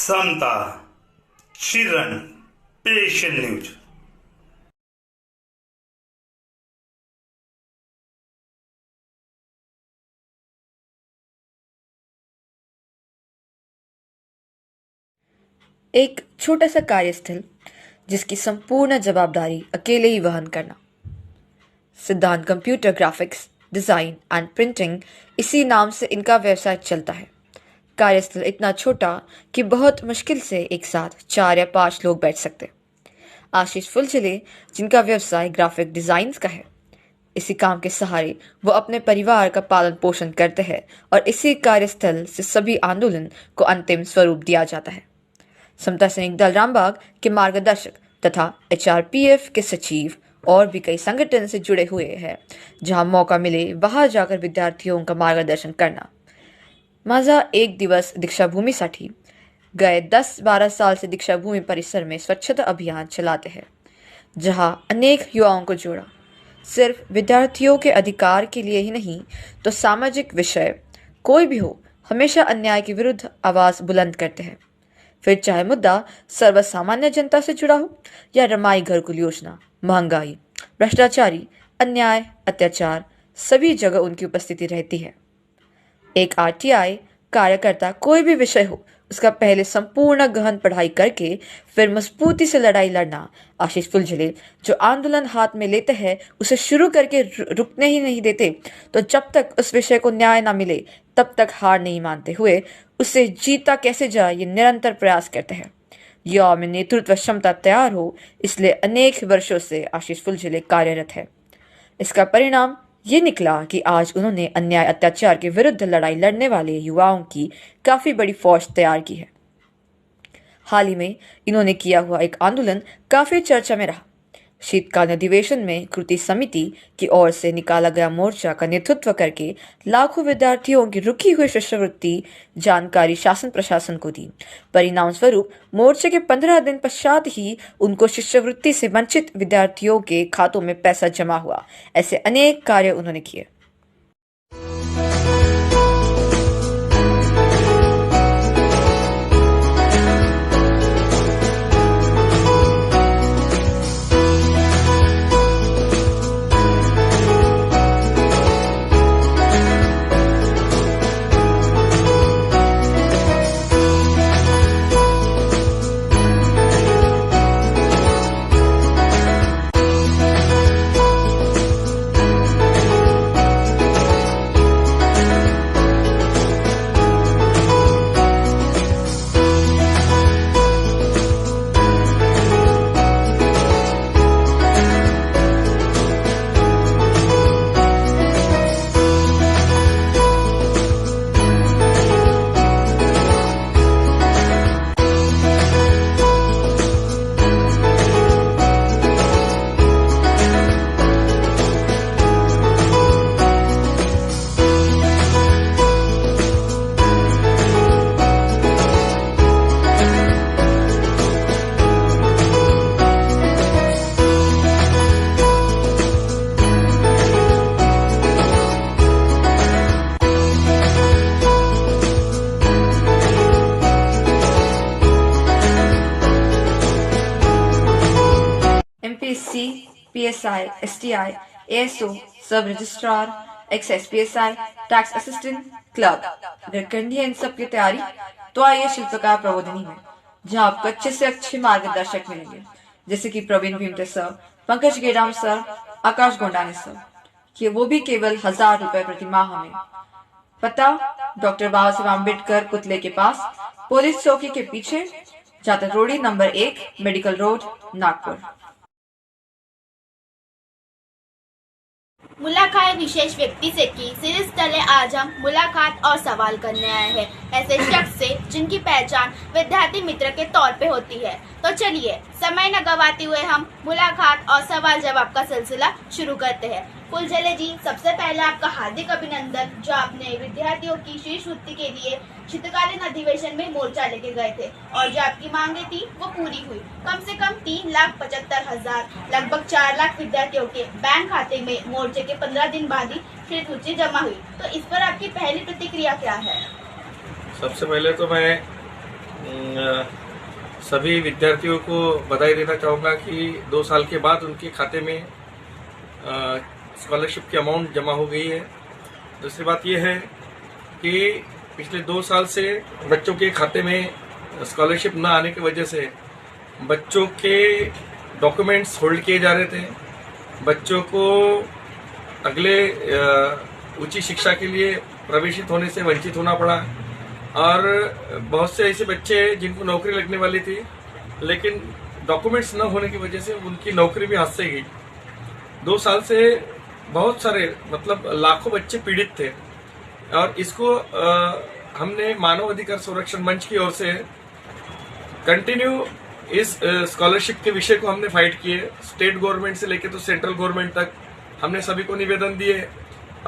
समता, चिरण, पेशन news. एक छोटा सा कार्यस्थल जिसकी संपूर्ण जवाबदारी अकेले ही वहन करना। सिद्धांत computer graphics, design and printing, इसी नाम से इनका व्यवसाय चलता है। कार्यस्थल इतना छोटा कि बहुत मुश्किल से एक साथ 4 या 5 लोग बैठ सकते। आशीष फुलझले, जिनका व्यवसाय ग्राफिक डिजाइन्स का है, इसी काम के सहारे वो अपने परिवार का पालन पोषण करते हैं और इसी कार्यस्थल से सभी आंदोलन को अंतिम स्वरूप दिया जाता है। समता सैनिक दल रामबाग के मार्गदर्शक तथा HRPF के सचिव और भी कई संगठन से जुड़े हुए हैं। जहां मौका मिले वहां जाकर विद्यार्थियों का मार्गदर्शन करना। माझा एक दिवस दीक्षा भूमीसाठी गए 10-12 साल से दीक्षा भूमि परिसर में स्वच्छता अभियान चलाते हैं, जहां अनेक युवाओं को जोड़ा। सिर्फ विद्यार्थियों के अधिकार के लिए ही नहीं तो सामाजिक विषय कोई भी हो, हमेशा अन्याय के विरुद्ध आवाज बुलंद करते हैं। फिर चाहे मुद्दा सर्वसामान्य जनता से जुड़ा हो या रमाई घरकुल योजना, महंगाई, भ्रष्टाचारी, अन्याय, अत्याचार, सभी जगह उनकी उपस्थिति रहती है। एक RTI कार्यकर्ता कोई भी विषय हो, उसका पहले संपूर्ण गहन पढ़ाई करके फिर मजबूती से लड़ाई लड़ना। आशीष फुलझले जो आंदोलन हाथ में लेते हैं, उसे शुरू करके रुकने ही नहीं देते। तो जब तक उस विषय को न्याय ना मिले तब तक हार नहीं मानते हुए उसे जीता कैसे जाए ये निरंतर प्रयास करते हैं। युवा में नेतृत्व क्षमता तैयार हो, इसलिए अनेक वर्षों से आशीष फुलझले कार्यरत है। इसका परिणाम ये निकला कि आज उन्होंने अन्याय अत्याचार के विरुद्ध लड़ाई लड़ने वाले युवाओं की काफी बड़ी फौज तैयार की है। हाल ही में इन्होंने किया हुआ एक आंदोलन काफी चर्चा में रहा। शीतकालीन अधिवेशन में कृति समिति की ओर से निकाला गया मोर्चा का नेतृत्व करके लाखों विद्यार्थियों की रुकी हुई शिष्यवृत्ति जानकारी शासन प्रशासन को दी। परिणाम स्वरूप मोर्चे के 15 दिन पश्चात ही उनको शिष्यवृत्ति से वंचित विद्यार्थियों के खातों में पैसा जमा हुआ। ऐसे अनेक कार्य उन्होंने किए। MPSC, PSI, STI, ASO, सब registrar, excise PSI, tax assistant, clerk. अगर करनी है इन सब की तैयारी तो आइए शिल्पकार प्रबोधिनी में, जहाँ आपको अच्छे से अच्छे मार्गदर्शक मिलेंगे, जैसे कि प्रवीण भीमटे सर, पंकज गेडाम सर, आकाश गोंडाने सर, कि वो भी केवल 1000 रुपए प्रति माह में। पता डॉक्टर बाबा साहेब आम्बेडकर पुतले के पास, पुलिस चौकी के पीछे, जाता रोडी नंबर 1, मेडिकल रोड, नागपुर। मुलाकात विशेष व्यक्ति से की सीरीज तले आज हम मुलाकात और सवाल करने आए हैं ऐसे शख्स से जिनकी पहचान विद्यार्थी मित्र के तौर पे होती है। तो चलिए समय न गवाते हुए हम मुलाकात और सवाल जवाब का सिलसिला शुरू करते हैं। फुलझले जी, सबसे पहले आपका हार्दिक अभिनंदन जो आपने विद्यार्थियों की शिष्यवृत्ति के लिए शीतकालीन अधिवेशन में मोर्चा लेके गए थे और जो आपकी मांगे थी वो पूरी हुई। कम से कम 3,75,000 लगभग 4 लाख विद्यार्थियों के बैंक खाते में मोर्चे के 15 दिन बाद ही शिष्यवृत्ति जमा हुई। तो इस पर आपकी पहली प्रतिक्रिया क्या है? सबसे पहले तो मैं सभी विद्यार्थियों को बधाई देना चाहूँगा कि 2 साल के बाद उनके खाते में स्कॉलरशिप की अमाउंट जमा हो गई है। दूसरी बात यह है कि पिछले 2 साल से बच्चों के खाते में स्कॉलरशिप न आने की वजह से बच्चों के डॉक्यूमेंट्स होल्ड किए जा रहे थे, बच्चों को अगले उच्च शिक्षा के लिए प्रवेशित होने से वंचित होना पड़ा और बहुत से ऐसे बच्चे जिनको नौकरी लगने वाली थी लेकिन डॉक्यूमेंट्स न होने की वजह से उनकी नौकरी भी हाथ से गई। 2 साल से बहुत सारे मतलब लाखों बच्चे पीड़ित थे और इसको हमने मानव अधिकार संरक्षण मंच की ओर से कंटिन्यू इस स्कॉलरशिप के विषय को हमने फाइट किए। स्टेट गवर्नमेंट से लेकर तो सेंट्रल गवर्नमेंट तक हमने सभी को निवेदन दिए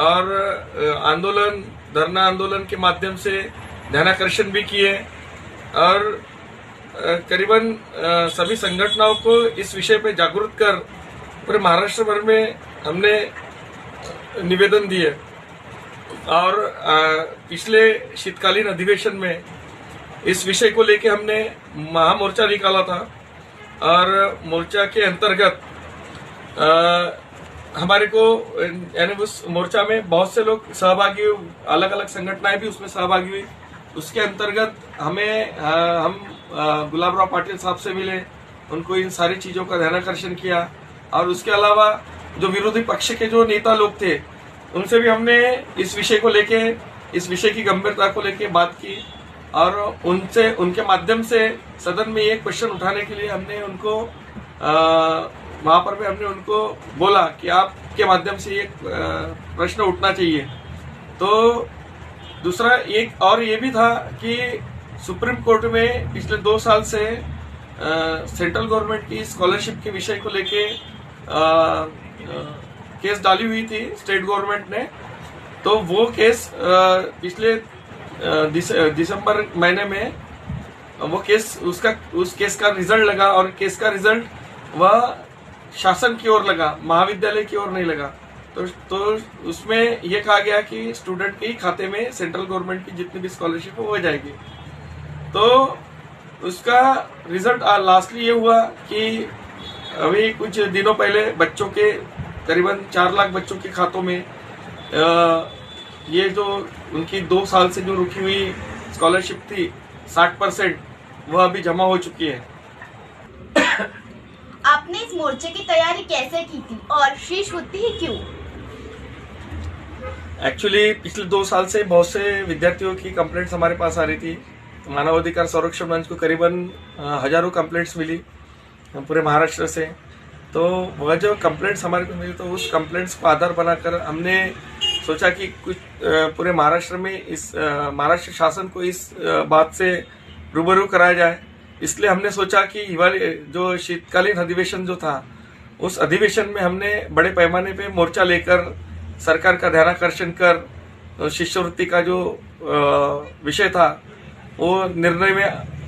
और आंदोलन, धरना आंदोलन के माध्यम से ध्यानाकर्षण भी किए और करीबन सभी संगठनों को इस विषय पे जागरूक कर पूरे महाराष्ट्र भर में हमने निवेदन दिए और पिछले शीतकालीन अधिवेशन में इस विषय को लेके हमने महामोर्चा निकाला था और मोर्चा के अंतर्गत हमारे को यानी उस मोर्चा में बहुत से लोग सहभागी हुए, अलग अलग संगठनाएं भी उसमें सहभागी हुई। उसके अंतर्गत हम गुलाबराव पाटिल साहब से मिले, उनको इन सारी चीजों का ध्यानाकर्षण किया और उसके अलावा जो विरोधी पक्ष के जो नेता लोग थे उनसे भी हमने इस विषय को लेके, इस विषय की गंभीरता को लेके बात की और उनके माध्यम से सदन में एक क्वेश्चन उठाने के लिए हमने उनको वहां पर भी हमने उनको बोला कि आपके माध्यम से एक प्रश्न उठना चाहिए। तो दूसरा एक और ये भी था कि सुप्रीम कोर्ट में पिछले 2 साल से सेंट्रल गवर्नमेंट की स्कॉलरशिप के विषय को लेके केस डाली हुई थी स्टेट गवर्नमेंट ने। तो वो केस पिछले दिसंबर महीने में वो केस उस केस का रिजल्ट लगा और केस का रिजल्ट वह शासन की ओर लगा, महाविद्यालय की ओर नहीं लगा। तो उसमें यह कहा गया कि स्टूडेंट के ही खाते में सेंट्रल गवर्नमेंट की जितनी भी स्कॉलरशिप है वो हो जाएगी। तो उसका रिजल्ट लास्टली ये हुआ कि अभी कुछ दिनों पहले बच्चों के करीबन 4 लाख बच्चों के खातों में ये जो उनकी 2 साल से जो रुकी हुई स्कॉलरशिप थी 60% वह अभी जमा हो चुकी है। आपने इस मोर्चे की तैयारी कैसे की थी और शीश होती ही क्यों? एक्चुअली पिछले 2 साल से बहुत से विद्यार्थियों की कंप्लेंट्स हमारे पास आ रही थी। मानव अधिकार संरक्षण मंच को करीबन हजारों कंप्लेंट्स मिली पूरे महाराष्ट्र से। तो वह जो कंप्लेंट्स हमारे को मिली तो उस कंप्लेंट्स को आधार बनाकर हमने सोचा कि कुछ पूरे महाराष्ट्र में इस महाराष्ट्र शासन को इस बात से रूबरू कराया जाए। इसलिए हमने सोचा कि जो शीतकालीन अधिवेशन जो था उस अधिवेशन में हमने बड़े पैमाने पे मोर्चा लेकर सरकार का ध्यानाकर्षण कर शिष्यवृत्ति का जो विषय था वो निर्णय में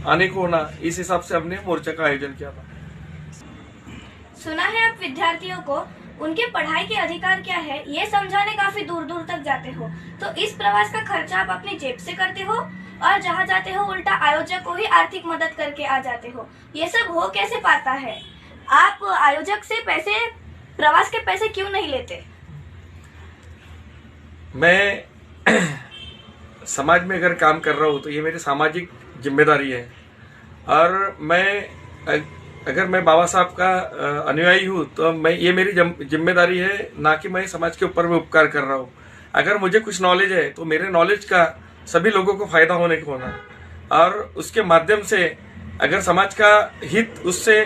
आने को होना, इस हिसाब से हमने मोर्चा का आयोजन किया था। सुना है आप विद्यार्थियों को उनके पढ़ाई के अधिकार क्या है ये समझाने काफी दूर दूर तक जाते हो, तो इस प्रवास का खर्चा आप अपनी जेब से करते हो और जहाँ जाते हो उल्टा आयोजक को ही आर्थिक मदद करके आ जाते हो। ये सब हो कैसे पाता है? आप आयोजक से पैसे, प्रवास के पैसे क्यों नहीं लेते? मैं समाज में अगर काम कर रहा हूँ तो ये मेरी सामाजिक जिम्मेदारी है और अगर मैं बाबा साहब का अनुयायी हूँ तो ये मेरी जिम्मेदारी है, ना कि मैं समाज के ऊपर में उपकार कर रहा हूँ। अगर मुझे कुछ नॉलेज है तो मेरे नॉलेज का सभी लोगों को फायदा होने को होना और उसके माध्यम से अगर समाज का हित उससे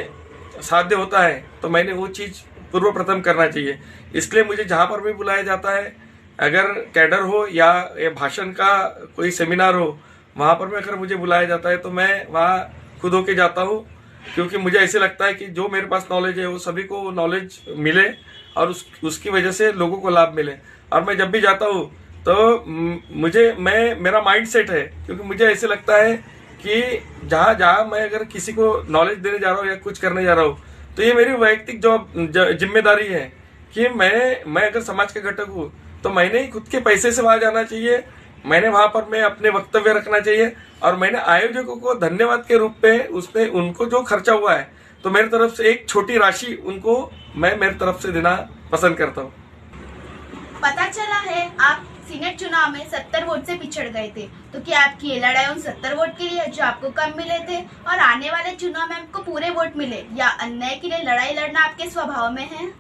साध्य होता है तो मैंने वो चीज पूर्व प्रथम करना चाहिए। इसलिए मुझे जहाँ पर भी बुलाया जाता है, अगर कैडर हो या भाषण का कोई सेमिनार हो, वहाँ पर भी अगर मुझे बुलाया जाता है तो मैं वहाँ खुद होके जाता हूँ, क्योंकि मुझे ऐसे लगता है कि जो मेरे पास नॉलेज है वो सभी को नॉलेज मिले और उसकी वजह से लोगों को लाभ मिले। और मैं जब भी जाता हूँ तो मेरा माइंड सेट है, क्योंकि मुझे ऐसे लगता है कि जहाँ मैं अगर किसी को नॉलेज देने जा रहा हूँ या कुछ करने जा रहा हूँ तो ये मेरी वैयक्तिक जिम्मेदारी है कि मैं अगर समाज का घटक हूँ तो मैंने ही खुद के पैसे से वहां जाना चाहिए मैंने वहां पर मैं अपने वक्तव्य रखना चाहिए, और मैंने आयोजकों को धन्यवाद के रूप में उसमें उनको जो खर्चा हुआ है तो मेरी तरफ से एक छोटी राशि उनको मैं मेरी तरफ से देना पसंद करता हूँ। पता चला है आप सीनेट चुनाव में 70 वोट से पिछड़ गए थे, तो क्या आपकी ये लड़ाई उन 70 वोट के लिए जो आपको कम मिले थे और आने वाले चुनाव में आपको पूरे वोट मिले, या अन्याय के लिए लड़ाई लड़ना आपके स्वभाव में है?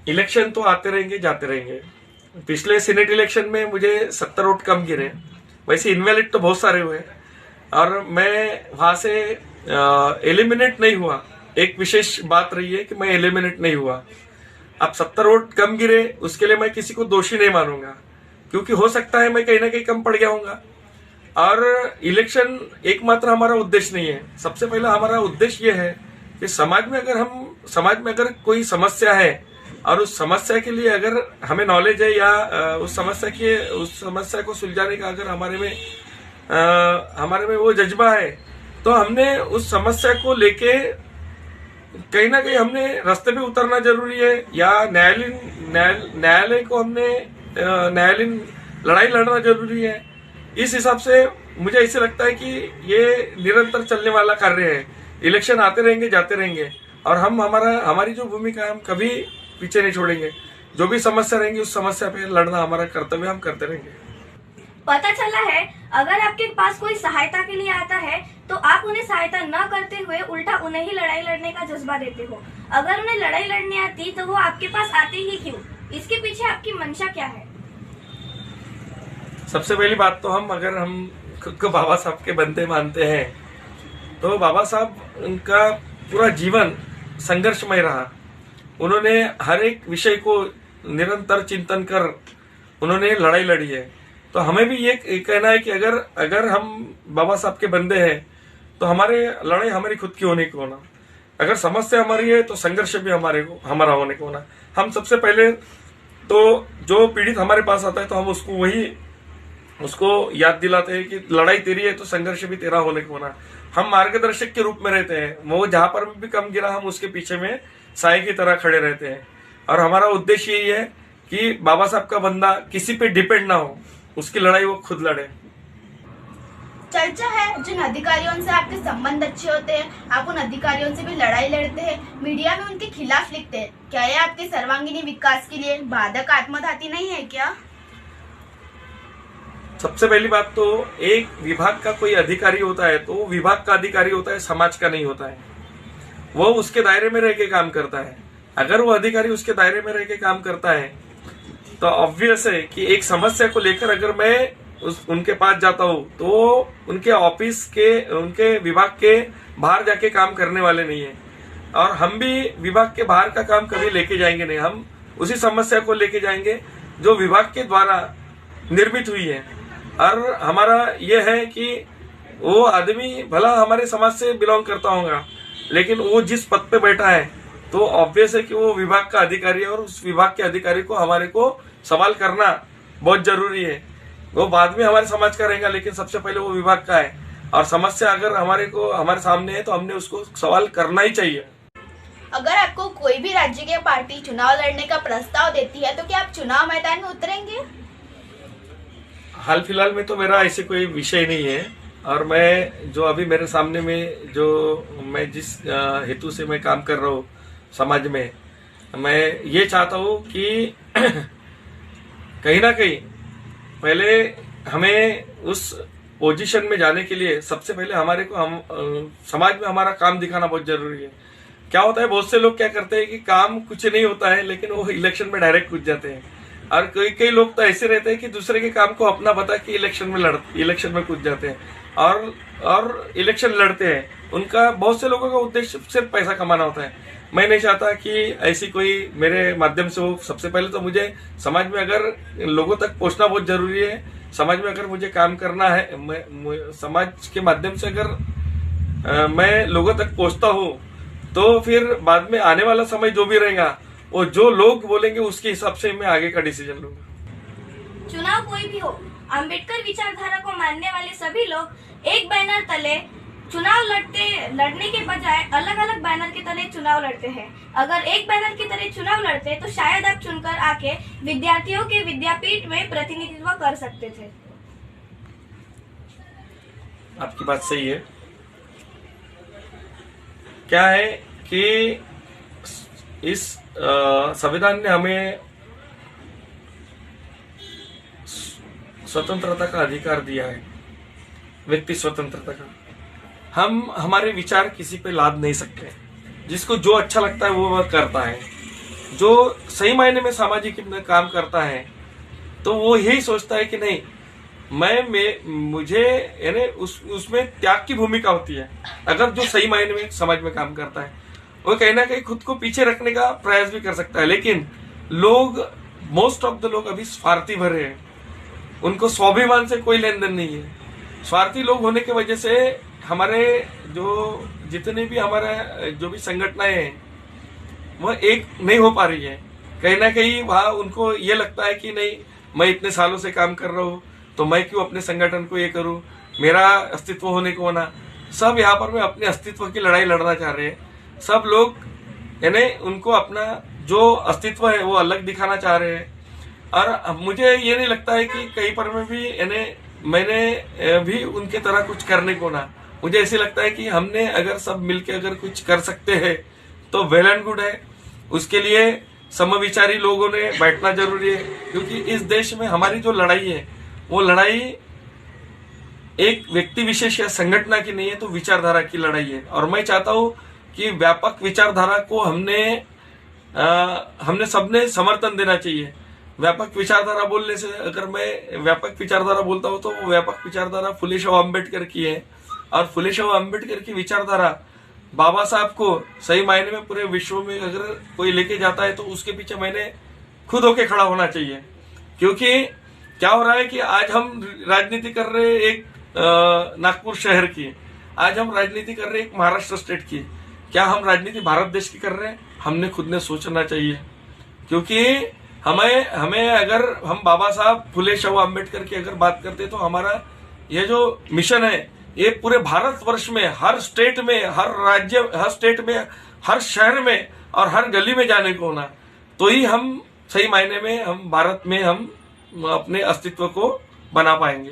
इलेक्शन तो आते रहेंगे जाते रहेंगे। पिछले सीनेट इलेक्शन में मुझे 70 वोट कम गिरे, वैसे इनवैलिड तो बहुत सारे हुए और मैं वहां से एलिमिनेट नहीं हुआ। एक विशेष बात रही है कि मैं एलिमिनेट नहीं हुआ। अब 70 वोट कम गिरे उसके लिए मैं किसी को दोषी नहीं मानूंगा, क्योंकि हो सकता है मैं कहीं ना कहीं कम पड़ गया हूंगा। और इलेक्शन एकमात्र हमारा उद्देश्य नहीं है। सबसे पहला हमारा उद्देश्य ये है कि समाज में अगर कोई समस्या है और उस समस्या के लिए अगर हमें नॉलेज है या उस समस्या को सुलझाने का अगर हमारे में वो जज्बा है, तो हमने उस समस्या को लेके कहीं ना कहीं हमने रास्ते पे उतरना जरूरी है, या न्यायालय को हमने न्यायालयीन लड़ाई लड़ना जरूरी है। इस हिसाब से मुझे ऐसे लगता है कि ये निरंतर चलने वाला कार्य है। इलेक्शन आते रहेंगे जाते रहेंगे और हमारी जो भूमिका है हम कभी पीछे नहीं छोड़ेंगे। जो भी समस्या रहेंगी उस समस्या पे लड़ना हमारा कर्तव्य, हम करते रहेंगे। पता चला है अगर आपके पास कोई सहायता के लिए आता है तो आप उन्हें सहायता न करते हुए उल्टा उन्हें ही लड़ाई लड़ने का जज्बा देते हो। अगर उन्हें लड़ाई लड़नी आती तो वो आपके पास आते ही क्यों? इसके पीछे आपकी मंशा क्या है? सबसे पहली बात तो अगर हम खुद को बाबा साहब के बंदे मानते हैं तो बाबा साहब उनका पूरा जीवन संघर्षमय रहा। उन्होंने हर एक विषय को निरंतर चिंतन कर उन्होंने लड़ाई लड़ी है। तो हमें भी ये कहना है कि अगर हम बाबा साहब के बंदे हैं तो लड़ाई हमारी खुद की होने को होना। अगर समस्या हमारी है तो संघर्ष भी हमारा होने को होना। हम सबसे पहले तो जो पीड़ित हमारे पास आता है तो हम उसको याद दिलाते हैं कि लड़ाई तेरी है तो संघर्ष भी तेरा होने को होना। हम मार्गदर्शक के रूप में रहते हैं। वो जहां पर भी कम गिरा हम उसके पीछे में साए की तरह खड़े रहते हैं। और हमारा उद्देश्य यही है कि बाबा साहब का बंदा किसी पे डिपेंड ना हो, उसकी लड़ाई वो खुद लड़े। चर्चा है जिन अधिकारियों से आपके संबंध अच्छे होते हैं आप उन अधिकारियों से भी लड़ाई लड़ते हैं, मीडिया में उनके खिलाफ लिखते हैं। क्या यह आपके सर्वांगीण विकास के लिए बाधक आत्मघाती नहीं है क्या? सबसे पहली बात तो एक विभाग का कोई अधिकारी होता है तो वो विभाग का अधिकारी होता है, समाज का नहीं होता है। वो उसके दायरे में रह के काम करता है। अगर वो अधिकारी उसके दायरे में रह के काम करता है तो ऑब्वियस है कि एक समस्या को लेकर अगर मैं उनके पास जाता हूँ तो उनके ऑफिस के उनके विभाग के बाहर जाके काम करने वाले नहीं है। और हम भी विभाग के बाहर का काम कभी लेके जाएंगे नहीं। हम उसी समस्या को लेके जाएंगे जो विभाग के द्वारा निर्मित हुई है। और हमारा यह है कि वो आदमी भला हमारे समाज से बिलोंग करता होगा, लेकिन वो जिस पद पे बैठा है तो ऑब्वियस है कि वो विभाग का अधिकारी है और उस विभाग के अधिकारी को हमारे को सवाल करना बहुत जरूरी है। वो बाद में हमारे समाज का रहेगा, लेकिन सबसे पहले वो विभाग का है। और समस्या अगर हमारे सामने है तो हमने उसको सवाल करना ही चाहिए। अगर आपको कोई भी राज्य की पार्टी चुनाव लड़ने का प्रस्ताव देती है तो क्या आप चुनाव मैदान में उतरेंगे? हाल फिलहाल में तो मेरा ऐसे कोई विषय नहीं है। और मैं जो अभी मेरे सामने में जो मैं जिस हेतु से मैं काम कर रहा हूँ समाज में, मैं ये चाहता हूँ कि कहीं ना कहीं पहले हमें उस पोजीशन में जाने के लिए सबसे पहले समाज में हमारा काम दिखाना बहुत जरूरी है। क्या होता है, बहुत से लोग क्या करते हैं कि काम कुछ नहीं होता है लेकिन वो इलेक्शन में डायरेक्ट कूद जाते हैं। और कई लोग तो ऐसे रहते हैं कि दूसरे के काम को अपना बता के इलेक्शन में कूद जाते हैं और इलेक्शन लड़ते हैं। उनका बहुत से लोगों का उद्देश्य सिर्फ पैसा कमाना होता है। मैं नहीं चाहता कि ऐसी कोई मेरे माध्यम से हो। सबसे पहले तो मुझे समाज में अगर लोगों तक पहुंचना बहुत जरूरी है। समाज में अगर मुझे काम करना है, समाज के माध्यम से अगर मैं लोगों तक पहुंचता हूँ तो फिर बाद में आने वाला समय जो भी रहेगा वो जो लोग बोलेंगे उसके हिसाब से मैं आगे का डिसीजन लूंगा। चुनाव कोई भी हो, अम्बेडकर विचारधारा को मानने वाले सभी लोग एक बैनर तले चुनाव लड़ने के बजाय अलग अलग बैनर के तले चुनाव लड़ते हैं। अगर एक बैनर की तरह चुनाव लड़ते तो शायद आप चुनकर आके विद्यार्थियों के विद्यापीठ में प्रतिनिधित्व कर सकते थे। आपकी बात सही है। क्या है कि इस संविधान ने हमें स्वतंत्रता का अधिकार दिया है, व्यक्ति स्वतंत्रता का। हम हमारे विचार किसी पे लाद नहीं सकते। जिसको जो अच्छा लगता है वो वह करता है। जो सही मायने में सामाजिक काम करता है तो वो यही सोचता है कि नहीं मुझे यानी उसमें त्याग की भूमिका होती है। अगर जो सही मायने में समाज में काम करता है वो कहीं ना कहीं खुद को पीछे रखने का प्रयास भी कर सकता है। लेकिन मोस्ट ऑफ द लोग अभी स्वार्थी भरे हैं। उनको स्वाभिमान से कोई लेन देन नहीं है। स्वार्थी लोग होने की वजह से हमारे जितने भी हमारे जो भी संगठनाएं हैं वह एक नहीं हो पा रही है। कहीं ना कहीं वहाँ उनको ये लगता है कि नहीं, मैं इतने सालों से काम कर रहा हूँ तो मैं क्यों अपने संगठन को ये करूँ, मेरा अस्तित्व होने को होना। सब यहाँ पर में अपने अस्तित्व की लड़ाई लड़ना चाह रहे हैं। सब लोग यानी उनको अपना जो अस्तित्व है वो अलग दिखाना चाह रहे हैं। और मुझे ये नहीं लगता है कि कहीं पर में भी यानी मैंने भी उनके तरह कुछ करने को ना। मुझे ऐसे लगता है कि हमने अगर सब मिलके अगर कुछ कर सकते हैं तो वेल एंड गुड है। उसके लिए समविचारी लोगों ने बैठना जरूरी है, क्योंकि इस देश में हमारी जो लड़ाई है वो लड़ाई एक व्यक्ति विशेष या संगठन की नहीं है, तो विचारधारा की लड़ाई है। और मैं चाहता हूं कि व्यापक विचारधारा को हमने सबने समर्थन देना चाहिए। व्यापक विचारधारा बोलने से, अगर मैं व्यापक विचारधारा बोलता हूं तो वो व्यापक विचारधारा फुले शाह अम्बेडकर की है। और फुले शाह अम्बेडकर की विचारधारा बाबा साहब को सही मायने में पूरे विश्व में अगर कोई लेके जाता है तो उसके पीछे मैंने खुद होके खड़ा होना चाहिए। क्योंकि क्या हो रहा है कि आज हम राजनीति कर रहे हैं एक नागपुर शहर की, आज हम राजनीति कर रहे हैं एक महाराष्ट्र स्टेट की। क्या हम राजनीति भारत देश की कर रहे हैं? हमने खुद ने सोचना चाहिए। क्योंकि हमें अगर हम बाबा साहब फुले शाह अम्बेडकर की अगर बात करते तो हमारा ये जो मिशन है ये पूरे भारतवर्ष में हर स्टेट में, हर राज्य, हर स्टेट में, हर शहर में और हर गली में जाने को होना, तो ही हम सही मायने में हम भारत में हम अपने अस्तित्व को बना पाएंगे।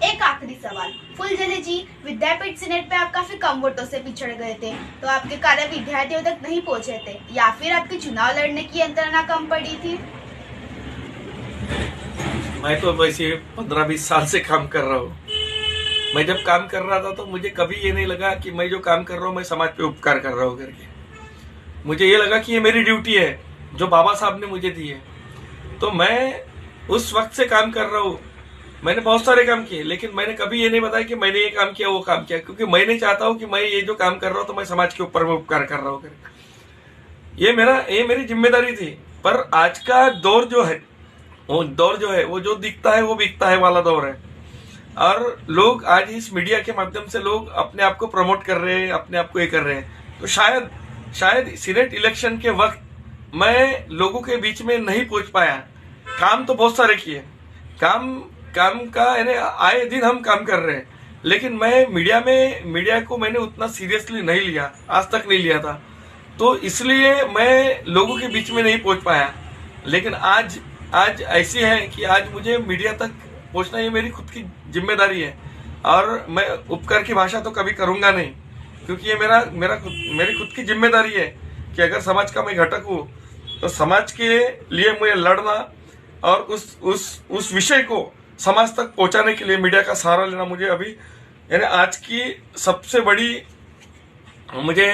एक आखिरी सवाल, फुलझले जी, विद्यापीठ सीनेट पे आप काफी कम वोटों से पिछड़ गए थे, तो आपके कारण विद्यार्थियों तक नहीं पहुंचे थे, या फिर आपकी चुनाव लड़ने की यंत्रणा कम पड़ी थी? मैं तो वैसे 15-20 साल से काम कर रहा हूँ। मैं जब काम कर रहा था तो मुझे कभी ये नहीं लगा कि मैं जो काम कर रहा हूँ मैं समाज पे उपकार कर रहा हूँ करके। मुझे ये लगा कि ये मेरी ड्यूटी है जो बाबा साहब ने मुझे दी है। तो मैं उस वक्त से काम कर रहा हूँ। मैंने बहुत सारे काम किए, लेकिन मैंने कभी ये नहीं बताया कि मैंने ये काम किया वो काम किया, क्योंकि मैं नहीं चाहता हूँ कि मैं ये जो काम कर रहा हूँ तो मैं समाज के ऊपर में उपकार कर रहा हूँ करके। ये मेरी जिम्मेदारी थी। पर आज का दौर जो है वो जो दिखता है वो बिकता है वाला दौर है। और लोग आज इस मीडिया के माध्यम से लोग अपने आप को प्रमोट कर रहे हैं, अपने आप को ये कर रहे हैं। तो शायद सीनेट इलेक्शन के वक्त मैं लोगों के बीच में नहीं पहुंच पाया। काम तो बहुत सारे किए, काम का यानी आए दिन हम काम कर रहे हैं, लेकिन मैं मीडिया को मैंने उतना सीरियसली नहीं लिया, आज तक नहीं लिया था। तो इसलिए मैं लोगों के बीच में नहीं पहुंच पाया। लेकिन आज ऐसी है कि आज मुझे मीडिया तक पहुंचना ये मेरी खुद की जिम्मेदारी है। और मैं उपकार की भाषा तो कभी करूंगा नहीं, क्योंकि ये मेरी खुद की जिम्मेदारी है कि अगर समाज का मैं घटक हूँ तो समाज के लिए मुझे लड़ना और उस विषय को समाज तक पहुंचाने के लिए मीडिया का सहारा लेना मुझे अभी यानी आज की सबसे बड़ी मुझे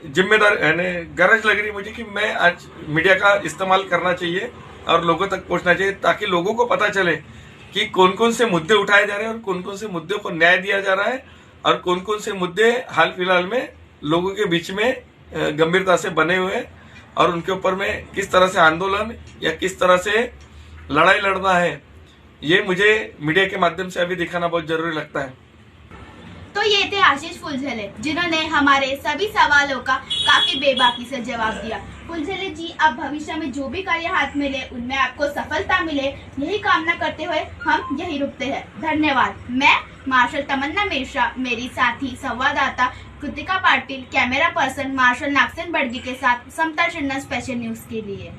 जिम्मेदारी यानी गरज लग रही मुझे कि मैं आज मीडिया का इस्तेमाल करना चाहिए और लोगों तक पहुंचना चाहिए, ताकि लोगों को पता चले कि कौन कौन से मुद्दे उठाए जा रहे हैं और कौन कौन से मुद्दों को न्याय दिया जा रहा है और कौन कौन से मुद्दे हाल फिलहाल में लोगों के बीच में गंभीरता से बने हुए हैं और उनके ऊपर में किस तरह से आंदोलन या किस तरह से लड़ाई लड़ना है, ये मुझे मीडिया के माध्यम से अभी दिखाना बहुत जरूरी लगता है। तो ये थे आशीष फुलझले, जिन्होंने हमारे सभी सवालों का काफी बेबाकी से जवाब दिया। फुलझले जी, अब भविष्य में जो भी कार्य हाथ में ले उनमें आपको सफलता मिले, यही कामना करते हुए हम यही रुकते हैं। धन्यवाद। मैं मार्शल तमन्ना मिश्रा, मेरी साथी संवाददाता कृतिका पाटिल, कैमरा पर्सन मार्शल नागसेन बड़गी के साथ समता चिन्ह स्पेशल न्यूज के लिए।